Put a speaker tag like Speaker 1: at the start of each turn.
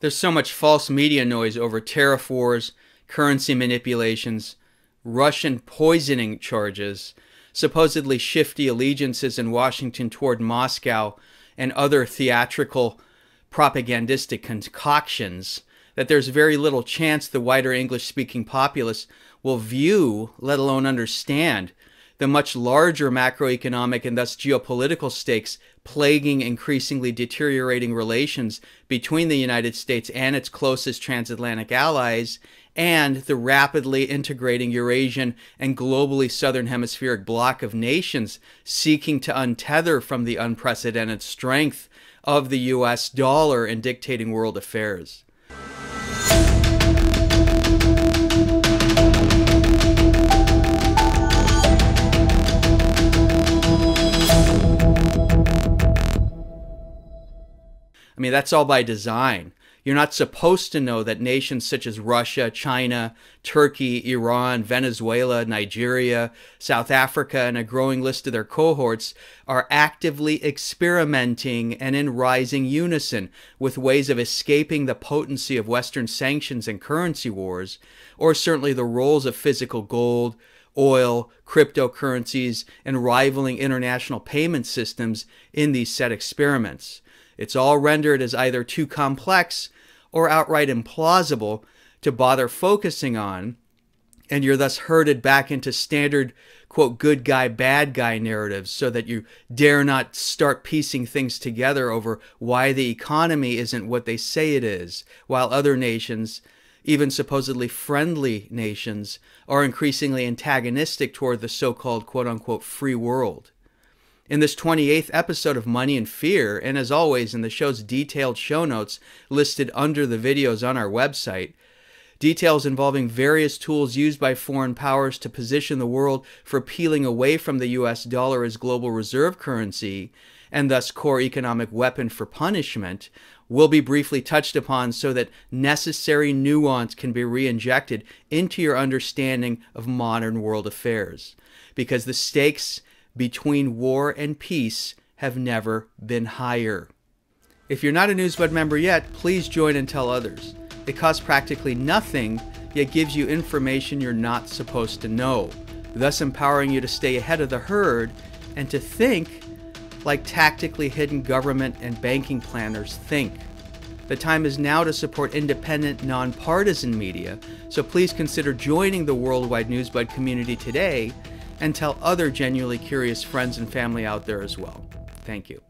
Speaker 1: There's so much false media noise over tariff wars, currency manipulations, Russian poisoning charges, supposedly shifty allegiances in Washington toward Moscow, and other theatrical propagandistic concoctions, that there's very little chance the wider English-speaking populace will view, let alone understand, the much larger macroeconomic and thus geopolitical stakes plaguing increasingly deteriorating relations between the United States and its closest transatlantic allies, and the rapidly integrating Eurasian and globally southern hemispheric bloc of nations seeking to untether from the unprecedented strength of the US dollar in dictating world affairs. I mean, that's all by design. You're not supposed to know that nations such as Russia, China, Turkey, Iran, Venezuela, Nigeria, South Africa, and a growing list of their cohorts are actively experimenting and in rising unison with ways of escaping the potency of Western sanctions and currency wars, or certainly the roles of physical gold, oil, cryptocurrencies, and rivaling international payment systems in these set experiments. It's all rendered as either too complex or outright implausible to bother focusing on, and you're thus herded back into standard, quote, good guy, bad guy narratives so that you dare not start piecing things together over why the economy isn't what they say it is, while other nations, even supposedly friendly nations, are increasingly antagonistic toward the so-called, quote-unquote, free world. In this 28th episode of Money and Fear, and as always in the show's detailed show notes listed under the videos on our website, details involving various tools used by foreign powers to position the world for peeling away from the US dollar as global reserve currency, and thus core economic weapon for punishment, will be briefly touched upon so that necessary nuance can be re-injected into your understanding of modern world affairs. Because the stakes between war and peace have never been higher. If you're not a Newsbud member yet, please join and tell others. It costs practically nothing, yet gives you information you're not supposed to know, thus empowering you to stay ahead of the herd and to think like tactically hidden government and banking planners think. The time is now to support independent, nonpartisan media, so please consider joining the worldwide Newsbud community today and tell other genuinely curious friends and family out there as well. Thank you.